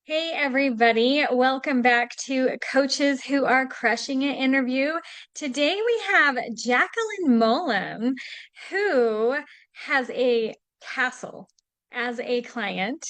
Hey, everybody. Welcome back to Coaches Who Are Crushing It interview. Today we have Jacqueline Moleman, who has a castle as a client.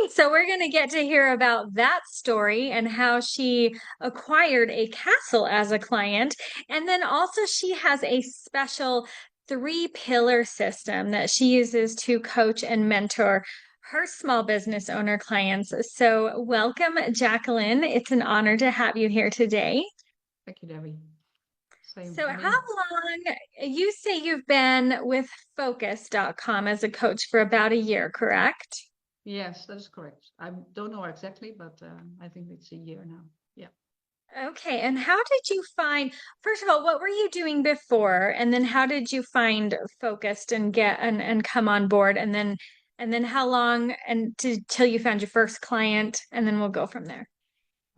So we're going to get to hear about that story and how she acquired a castle as a client. And then also she has a special three-pillar system that she uses to coach and mentor her small business owner clients. So, welcome, Jacqueline. It's an honor to have you here today. Thank you, Debbie. Same So, for how me. long you say you've been with Focus.com as a coach for about a year, correct? Yes, that is correct. I don't know exactly, but I think it's a year now. Yeah. Okay, and how did you find, first of all, what were you doing before? And then how did you find Focused and get and come on board? And then how long and till you found your first client, and then we'll go from there.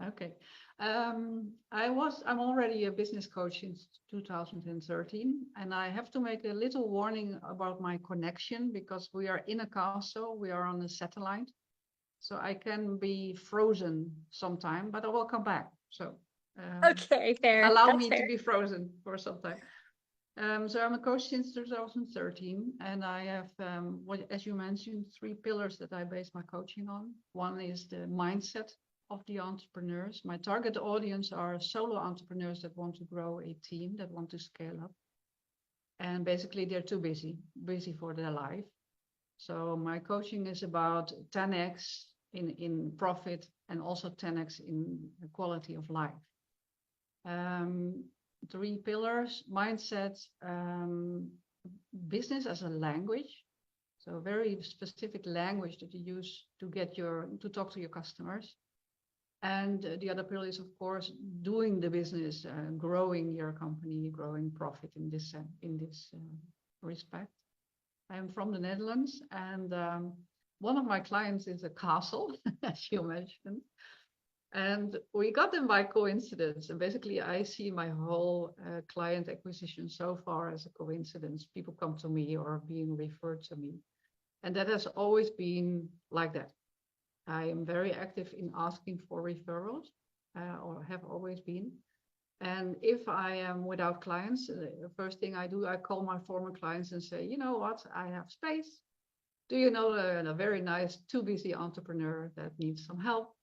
Okay. I'm already a business coach since 2013, and I have to make a little warning about my connection because we are in a castle, we are on a satellite, so I can be frozen sometime, but I will come back. So um, Okay, fair. allow That's me to fair. be frozen for some time. So I'm a coach since 2013, and I have, as you mentioned, three pillars that I base my coaching on. One is the mindset of the entrepreneurs. My target audience are solo entrepreneurs that want to grow a team, that want to scale up, and basically they're too busy for their life. So my coaching is about 10x in profit and also 10x in quality of life. Um, Three pillars: mindset, business as a language, so a very specific language that you use to talk to your customers. And the other pillar is, of course, doing the business, growing your company, growing profit in this respect. I am from the Netherlands, and one of my clients is a castle, as you mentioned. And we got them by coincidence. And basically, I see my whole client acquisition so far as a coincidence. People come to me or are being referred to me. And that has always been like that. I am very active in asking for referrals, or have always been. And if I am without clients, the first thing I do, I call my former clients and say, you know what, I have space. Do you know a very nice, too busy entrepreneur that needs some help?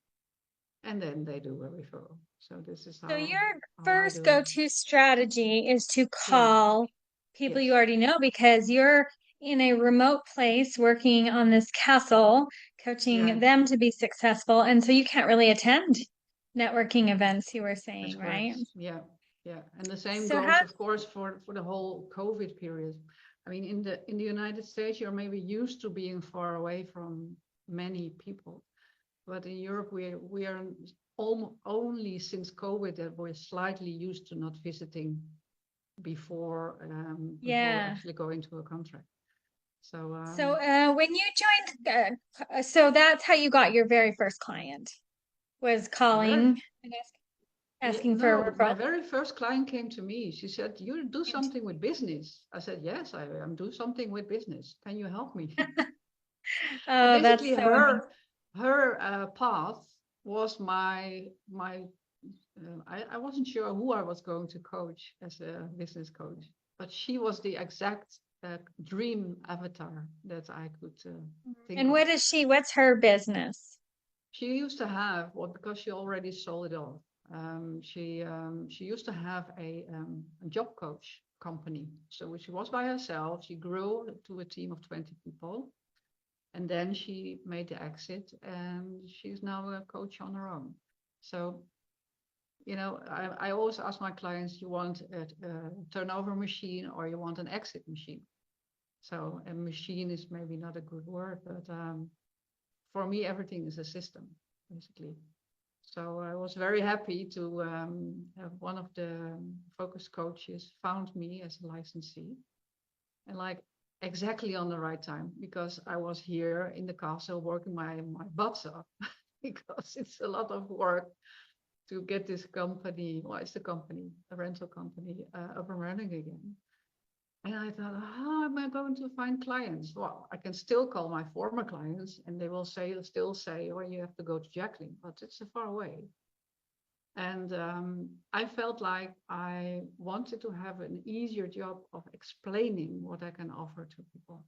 And then they do a referral. So this is So how your how I first do it. go-to strategy is to Yeah. call people you Yes. already know because you're in a remote place working on this castle, Yeah. coaching them to be successful. And so you can't really attend networking events, you were That's saying, right? correct. Yeah. Yeah. And the same So how, goes, of course, for the whole COVID period. I mean, in the United States, you're maybe used to being far away from many people, but in Europe, we are only since COVID that we're slightly used to not visiting before yeah. actually going to a contract. So So when you joined, so that's how you got your very first client was very. calling and Yeah, asking for a no, my referral. very first client came to me. She said, "You do something with business." I said, "Yes, I am do something with business. Can you help me?" And Oh, that's basically, so amazing. her path was my. I wasn't sure who I was going to coach as a business coach, but she was the exact dream avatar that I could think And of. what's her business? She used to have, well, because she already sold it off. She used to have a job coach company. So she was by herself. She grew to a team of 20 people, and then she made the exit, and she's now a coach on her own. So I always ask my clients, you want a turnover machine or you want an exit machine? So a machine is maybe not a good word, but for me, everything is a system, basically. So I was very happy to have one of the focus coaches found me as a licensee, and like exactly on the right time because I was here in the castle working my butts off because it's a lot of work to get this company, well, it's the company, a rental company, up and running again. And I thought, how am I going to find clients? Well, I can still call my former clients and they will still say, well, you have to go to Jacqueline, but it's so far away. And I felt like I wanted to have an easier job of explaining what I can offer to people.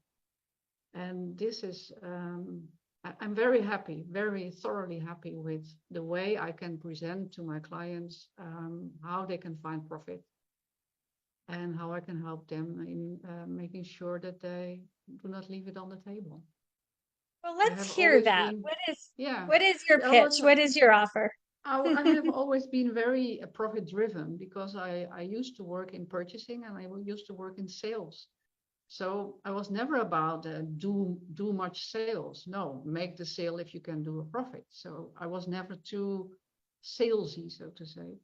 And this is, I'm very happy, very thoroughly happy with the way I can present to my clients how they can find profit and how I can help them in making sure that they do not leave it on the table. Well, I let's have hear always that. been, yeah, What is your I was pitch? What is your offer? I have always been very profit driven because I used to work in purchasing and I used to work in sales. So I was never about do much sales. No, make the sale if you can do a profit. So I was never too salesy, so to say.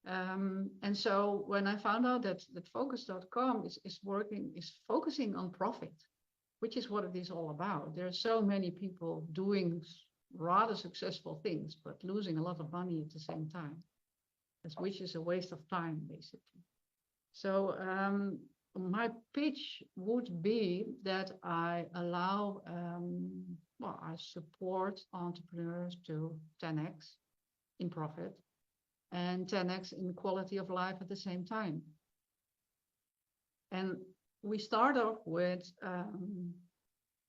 And so when I found out that focus.com is focusing on profit, which is what it is all about. There are so many people doing rather successful things, but losing a lot of money at the same time, which is a waste of time, basically. So my pitch would be that I allow, I support entrepreneurs to 10x in profit and 10x in quality of life at the same time. And we start off with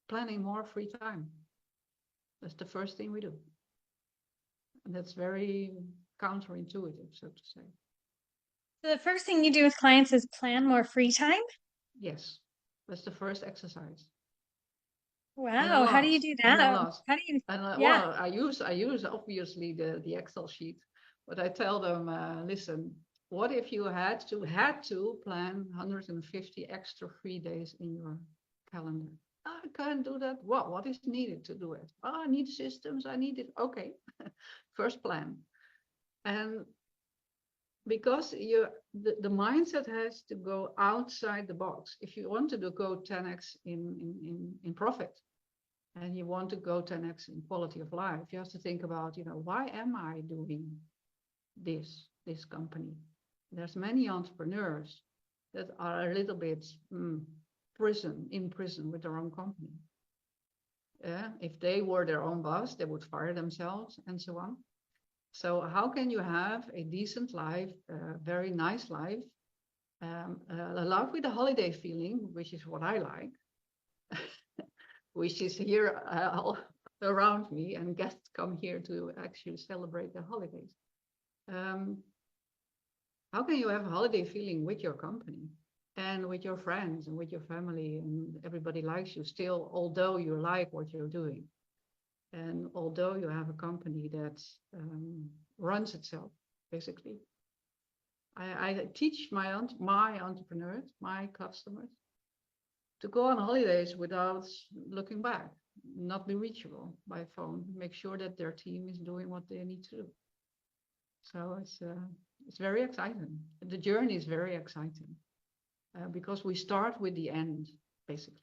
planning more free time. That's the first thing we do. And that's very counterintuitive, so to say. So the first thing you do with clients is plan more free time? Yes, that's the first exercise. And a Wow, how do lot, you do and a that? lot. How do you, And yeah. well, I use obviously the Excel sheet, but I tell them, listen, what if you had to plan 150 extra free days in your calendar? I can't do that. What is needed to do it? Oh, I need systems. I need it. Okay, first plan. And because the mindset has to go outside the box. If you want to go 10x in profit, and you want to go 10x in quality of life, you have to think about, why am I doing this company? There's many entrepreneurs that are a little bit in prison with their own company. If they were their own boss, they would fire themselves and so on. So how can you have a decent life, a very nice life, a life with a holiday feeling, which is what I like, which is here around me, and guests come here to actually celebrate the holidays. How can you have a holiday feeling with your company and with your friends and with your family, and everybody likes you still, although you like what you're doing? And although you have a company that runs itself, basically. I teach my entrepreneurs, my customers, to go on holidays without looking back, not be reachable by phone, make sure that their team is doing what they need to do. So it's very exciting. The journey is very exciting because we start with the end, basically.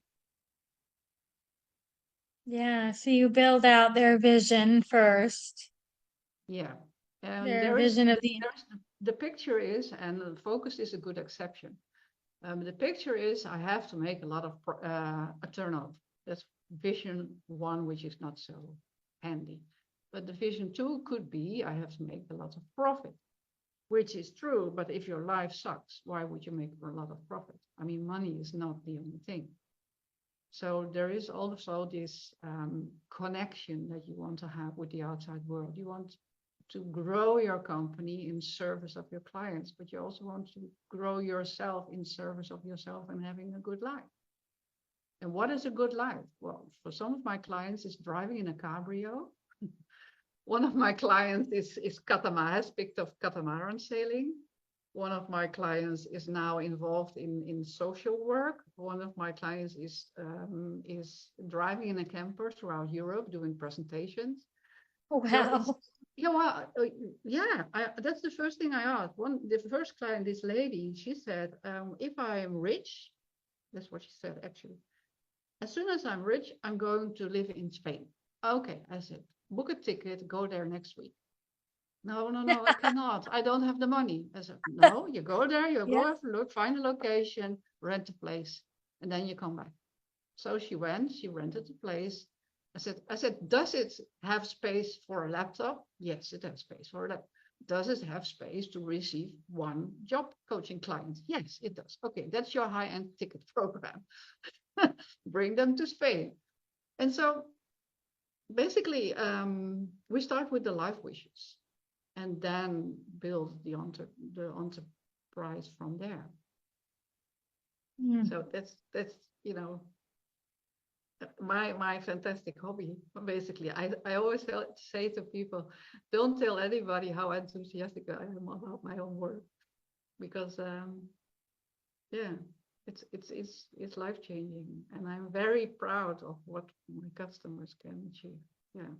Yeah, so you build out their vision first. Yeah. And Their vision of the picture is, and the focus is a good exception. The picture is I have to make a lot of a turnover. That's vision one, which is not so handy. But the vision two could be I have to make a lot of profit, which is true. But if your life sucks, why would you make a lot of profit? I mean, money is not the only thing. So there is also this connection that you want to have with the outside world. You want to grow your company in service of your clients, but you also want to grow yourself in service of yourself and having a good life. And what is a good life? Well, for some of my clients, it's driving in a cabrio. One of my clients is has picked up catamaran sailing. One of my clients is now involved in social work. One of my clients is driving in a camper throughout Europe doing presentations. So it's wow. that's the first thing I asked. The first client, this lady, she said, if I am rich, that's what she said actually. As soon as I'm rich, I'm going to live in Spain. Okay, I said, book a ticket, go there next week. No, no, no, I cannot. I don't have the money. I said, no, you go there, you go Yes. have a look, find a location, rent a place, and then you come back. So she went, she rented the place. I said, does it have space for a laptop? Yes, it has space for a laptop. Does it have space to receive one job coaching client? Yes, it does. Okay, that's your high-end ticket program. Bring them to Spain. And so basically, we start with the life wishes and then build the enterprise from there. Mm. So that's you know my fantastic hobby. Basically, I always say to people, don't tell anybody how enthusiastic I am about my own work, because yeah, it's life changing, and I'm very proud of what my customers can achieve. Yeah,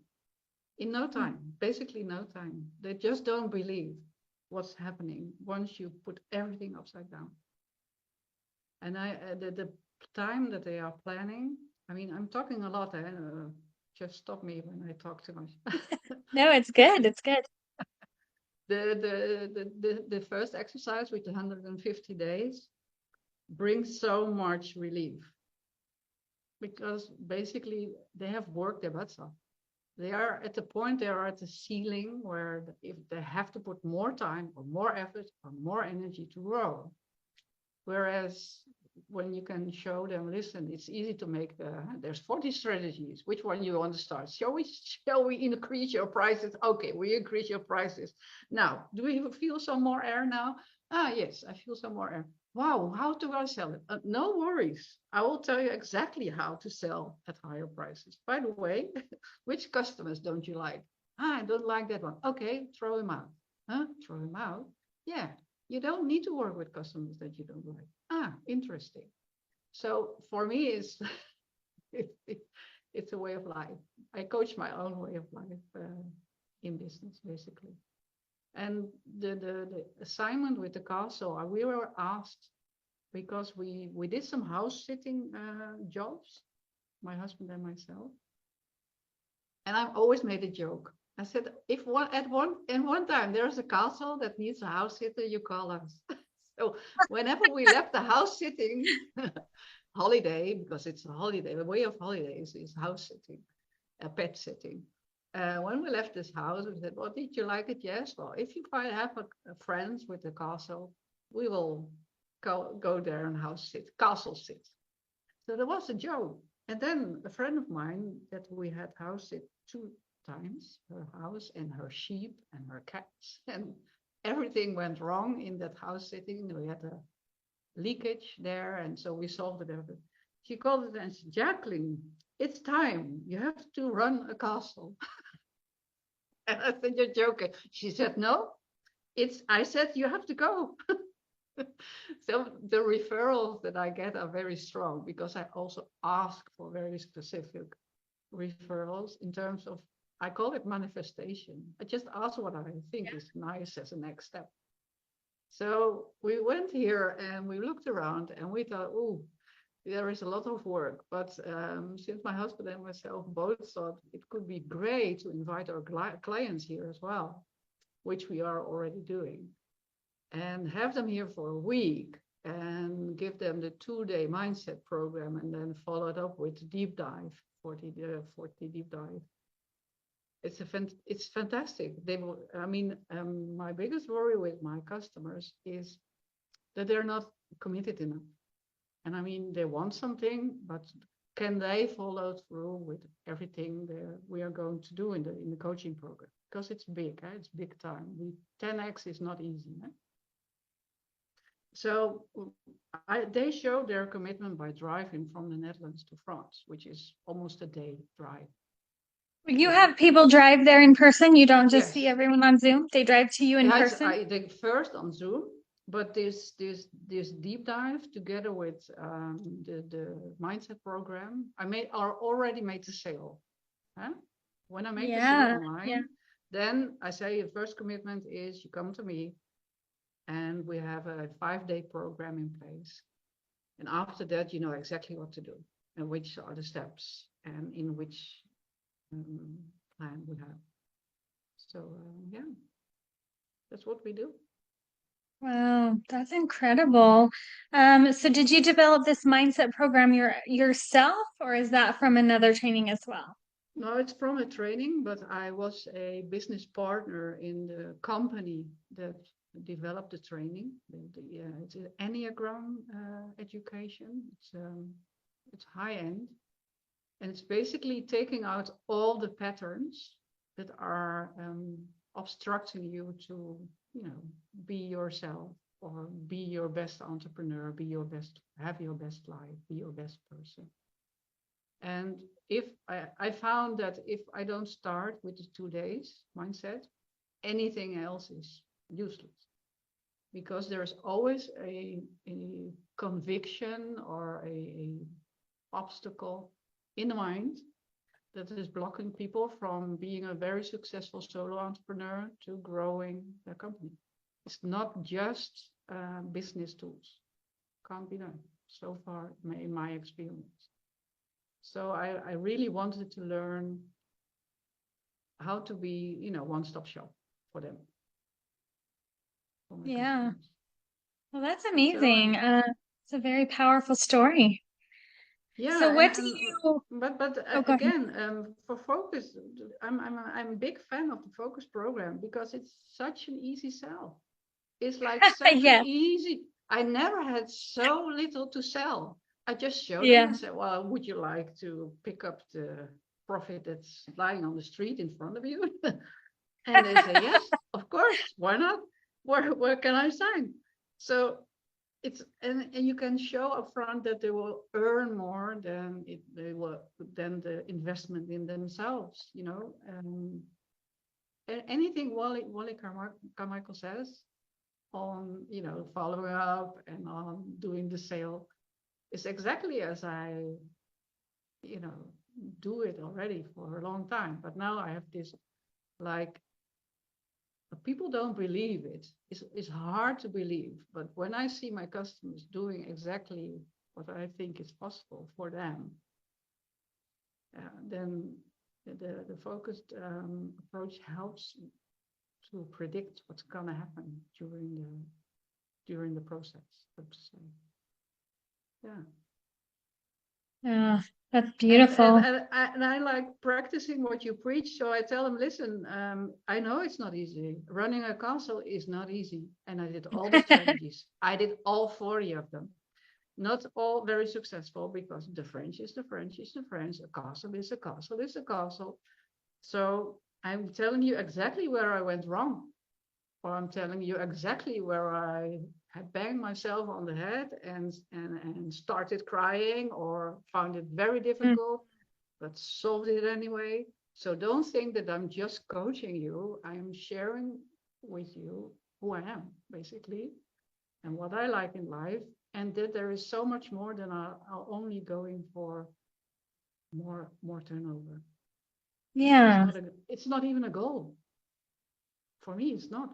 in no time, basically no time. They just don't believe what's happening once you put everything upside down. And the time that they are planning, I mean, I'm talking a lot. Just stop me when I talk too much. No, it's good. It's good. The first exercise with the 150 days brings so much relief, because basically they have worked their butts off. They are at the point, they are at the ceiling where if they have to put more time or more effort or more energy to grow. Whereas when you can show them, listen, it's easy to make there's 40 strategies. Which one you want to start? Shall we increase your prices? Okay, we increase your prices. Now, do we feel some more air now? Ah, yes, I feel some more air. Wow, how do I sell it? No worries. I will tell you exactly how to sell at higher prices. By the way, which customers don't you like? Ah, I don't like that one. Okay, throw him out. Huh? Throw him out? Yeah, you don't need to work with customers that you don't like. Ah, interesting. So for me, it's a way of life. I coach my own way of life in business, basically. And the assignment with the castle, we were asked because we did some house sitting jobs, my husband and myself. And I've always made a joke. I said, if one time there's a castle that needs a house sitter, you call us. So whenever we left the house sitting holiday, because it's a holiday, the way of holidays is house sitting, a pet sitting. When we left this house, we said, well, did you like it? Yes. Well, if you have a friends with the castle, we will go there and castle sit. So there was a joke. And then a friend of mine that we had house sit 2 times, her house and her sheep and her cats, and everything went wrong in that house sitting. We had a leakage there, and so we solved it. She called it and said, Jacqueline, it's time. You have to run a castle. And I said, you're joking. She said, no, I said, you have to go. So the referrals that I get are very strong, because I also ask for very specific referrals in terms of, I call it manifestation. I just ask what I think is nice as a next step. So we went here and we looked around and we thought, oh, there is a lot of work. But since my husband and myself both thought it could be great to invite our clients here as well, which we are already doing, and have them here for a week and give them the 2-day mindset program, and then follow it up with deep dive, 40 deep dive. It's fantastic. My biggest worry with my customers is that they're not committed enough. And I mean, they want something, but can they follow through with everything we are going to do in the coaching program? Because it's big, it's big time. 10x is not easy. So they show their commitment by driving from the Netherlands to France, which is almost a day drive. You have people drive there in person. You don't just Yes. see everyone on Zoom. They drive to you in person. They first on Zoom, but this deep dive together with the mindset program, I already made the sale. Huh? When I make the sale online, then I say the first commitment is you come to me, and we have a 5-day program in place. And after that, you know exactly what to do and which are the steps and in which plan we have. So, yeah. That's what we do. Wow, that's incredible. So did you develop this mindset program yourself, or is that from another training as well? No, it's from a training, but I was a business partner in the company that developed the training. It's an Enneagram education. It's high end, and it's basically taking out all the patterns that are obstructing you to, be yourself or be your best entrepreneur, have your best life, be your best person. And if I found that if I don't start with the 2 days mindset, anything else is useless, because there's always a conviction or a obstacle in the mind that is blocking people from being a very successful solo entrepreneur to growing their company. It's not just business tools. Can't be done so far in my experience. So I really wanted to learn how to be, one-stop shop for them, for my Yeah. customers. Well, that's So amazing. It's a very powerful story. So yeah, what do you, but oh, go ahead. again, for focus, I'm a big fan of the focus program because it's such an easy sell. It's like such an Yeah, easy. I never had so little to sell. I just show them yeah. and say, well, would you like to pick up the profit that's lying on the street in front of you? And they say, yes, of course. Why not? Where can I sign? So it's and you can show upfront that they will earn more than the investment in themselves. Anything Wally Carmichael says on following up and on doing the sale is exactly as I you know do it already for a long time. But now I have this, like, people don't believe it. It's hard to believe, but when I see my customers doing exactly what I think is possible for them, then the focused approach helps to predict what's gonna happen during the process. So to say. Yeah. Oh, that's And and beautiful. and I, and I like practicing what you preach. So I tell them, listen, I know it's not easy. Running a castle is not easy, and I did all the strategies. I did all 40 of them. Not all very successful because the French is the French is the French. A castle is a castle is a castle. So I'm telling you exactly where I went wrong, or I'm telling you exactly where I had banged myself on the head and started crying or found it very Mm, difficult, but solved it anyway. So don't think that I'm just coaching you. I'm sharing with you who I am, basically, and what I like in life, and that there is so much more than I'll only going for more turnover. yeah. It's not even a goal. For me, it's not.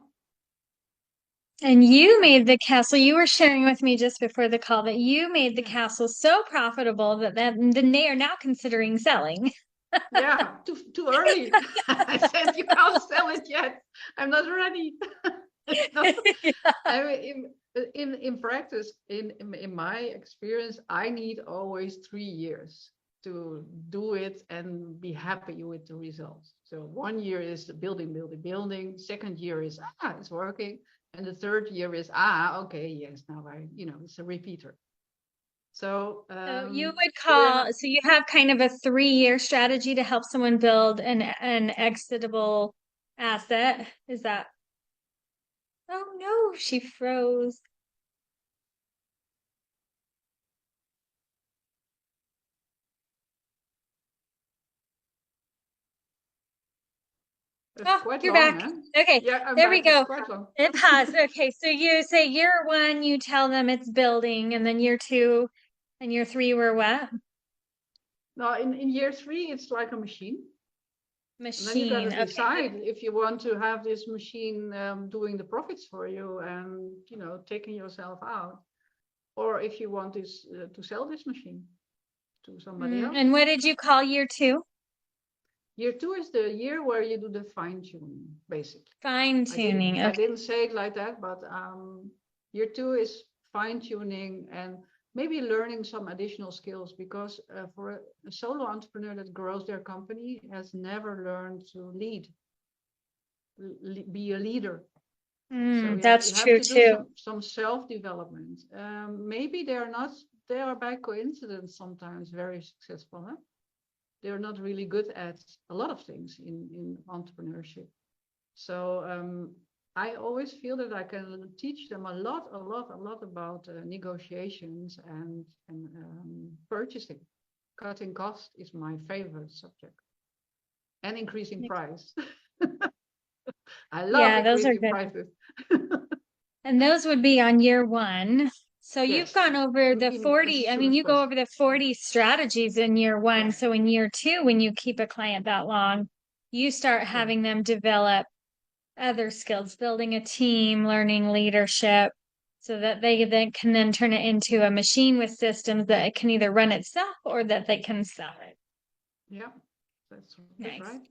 And you made the castle, you were sharing with me just before the call that you made the Yeah. castle so profitable that then they are now considering selling. Yeah, too early. I said you can't sell it yet. I'm not ready. It's not. I mean, in practice, in my experience, I need always 3 years to do it and be happy with the results. So 1 year is the building, building, building. Second year is it's working, and the third year is okay, yes, now it's a repeater. So So you would so we're not. call, so you have kind of a 3-year strategy to help someone build an exitable asset. Is that? Oh no, she froze. That's Oh, quite you're long, back. huh? Okay, Yeah, I'm there we back. It's go. quite long. It paused. Okay, so you say year one, you tell them it's building, and then year two and year three were what? Now, in year three, it's like a machine. And then you got to Machine. Okay. decide if you want to have this machine doing the profits for you and, taking yourself out, or if you want this to sell this machine to somebody else. And what did you call year two? Year 2 is the year where you do the fine tuning, basically. Fine tuning. I Okay. didn't say it like that, but year 2 is fine tuning and maybe learning some additional skills, because for a solo entrepreneur that grows their company has never learned to be a leader. So That's you have true to do too. some self-development. Maybe they are by coincidence sometimes very successful. Huh? They're not really good at a lot of things in entrepreneurship. So I always feel that I can teach them a lot about negotiations and purchasing. Cutting cost is my favorite subject, and increasing price. I love Yeah, those are increasing good. prices. And those would be on year one. So you've Yes, gone over the as 40, I soon mean, as you go possible. over the 40 strategies in year one. Yeah, So in year two, when you keep a client that long, you start yeah, having them develop other skills, building a team, learning leadership, so that they then turn it into a machine with systems that it can either run itself or that they can sell it. yeah. That's Nice. right.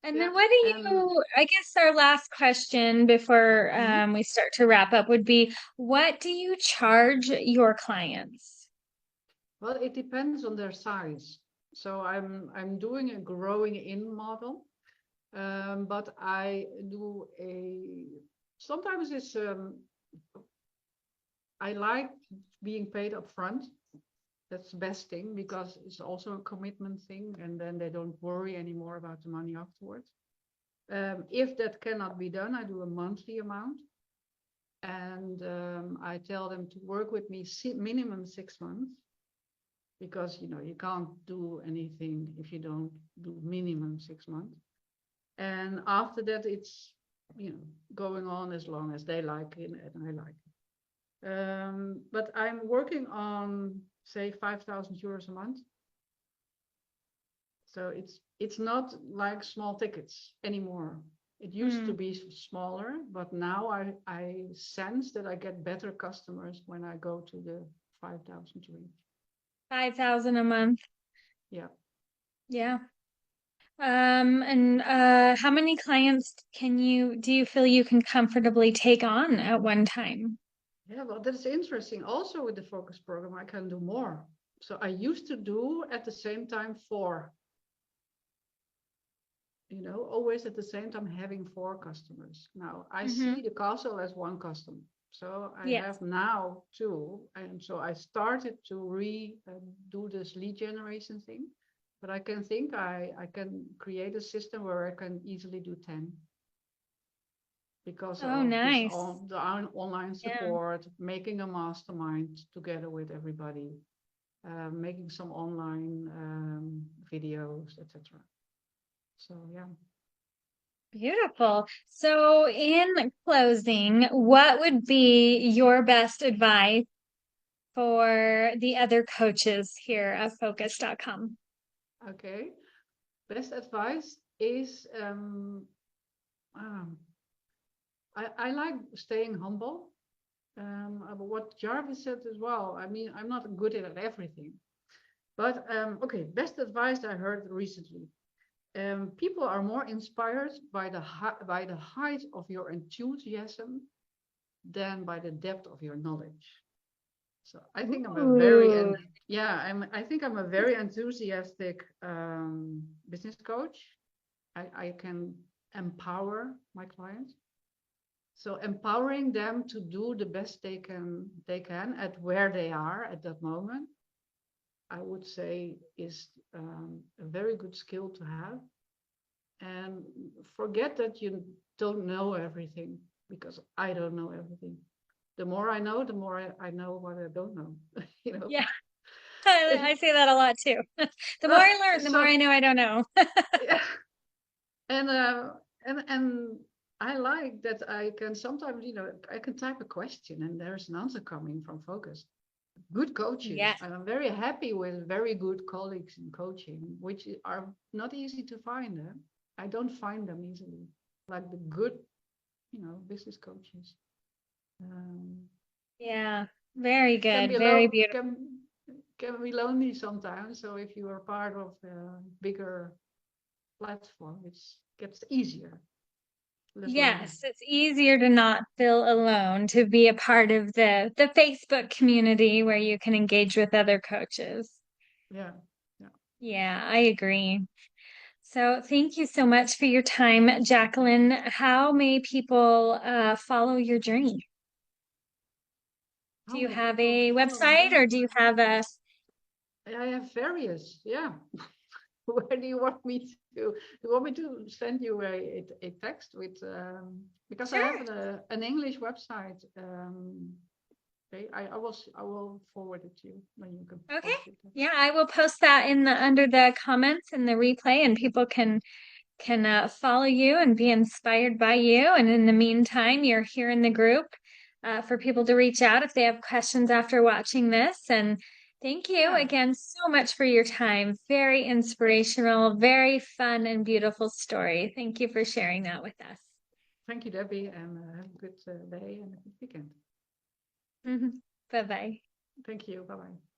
And Yeah, then what do and you, I guess our last question before mhm. we start to wrap up would be, what do you charge your clients? Well, it depends on their size. So I'm doing a growing in model, but I do a sometimes it's I like being paid up front. That's the best thing, because it's also a commitment thing, and then they don't worry anymore about the money afterwards. If that cannot be done, I do a monthly amount, and I tell them to work with me minimum 6 months, because you can't do anything if you don't do minimum 6 months. And after that, it's going on as long as they like it and I like it. But I'm working on, say, 5,000 euros a month. So it's not like small tickets anymore. It used to Mm, be smaller, but now I sense that I get better customers when I go to the 5,000 range. 5,000 a month. Yeah. Yeah. And how many clients do you feel you can comfortably take on at one time? Yeah, well, that's interesting. Also, with the focus program, I can do more. So I used to do at the same time four, always at the same time having four customers. Now I Mm-hmm. see the castle as one customer. So I Yes. have now two. And so I started to do this lead generation thing. But I can think I can create a system where I can easily do 10, because Oh, of this nice. the online Yeah. support, making a mastermind together with everybody, making some online videos, etc. So yeah. Beautiful. So, in closing, what would be your best advice for the other coaches here at Focus.com? Okay. Best advice is um, I like staying humble. But what Jarvis said as well. I mean, I'm not good at everything. But okay, best advice I heard recently. People are more inspired by by the height of your enthusiasm than by the depth of your knowledge. So I think I'm a very Ooh, and yeah, I think I'm a very enthusiastic business coach. I can empower my clients. So empowering them to do the best they can at where they are at that moment, I would say, is a very good skill to have. And forget that you don't know everything, because I don't know everything. The more I know, the more I know what I don't know. you know. yeah. I say that a lot too. The more I learn, the more So I know I don't know. yeah, and and I like that I can sometimes, I can type a question and there's an answer coming from Focus. Good coaches. Yes. And I'm very happy with very good colleagues in coaching, which are not easy to find. Eh? I don't find them easily, like the good, business coaches. Um, Yeah. Very can good. be Very low, beautiful. can be lonely sometimes. So if you are part of a bigger platform. It gets easier, less lonely. Yes, it's easier to not feel alone, to be a part of the Facebook community where you can engage with other coaches. Yeah, yeah. Yeah, I agree. So thank you so much for your time, Jacqueline. How may people follow your journey? Do How you may have people a follow my website or journey? do you have a I have various, yeah. Where do you want me to? Do you want me to send you a text with? Because I have Sure. an English website. Okay, I will forward it to you, then you can Okay. post it. Yeah, I will post that in the under the comments in the replay and people can follow you and be inspired by you. And in the meantime, you're here in the group for people to reach out if they have questions after watching this. And thank you Yeah, again so much for your time. Very inspirational, very fun and beautiful story. Thank you for sharing that with us. thank you, Debbie, and have a good day and a good weekend. Bye bye. Thank you. Bye bye.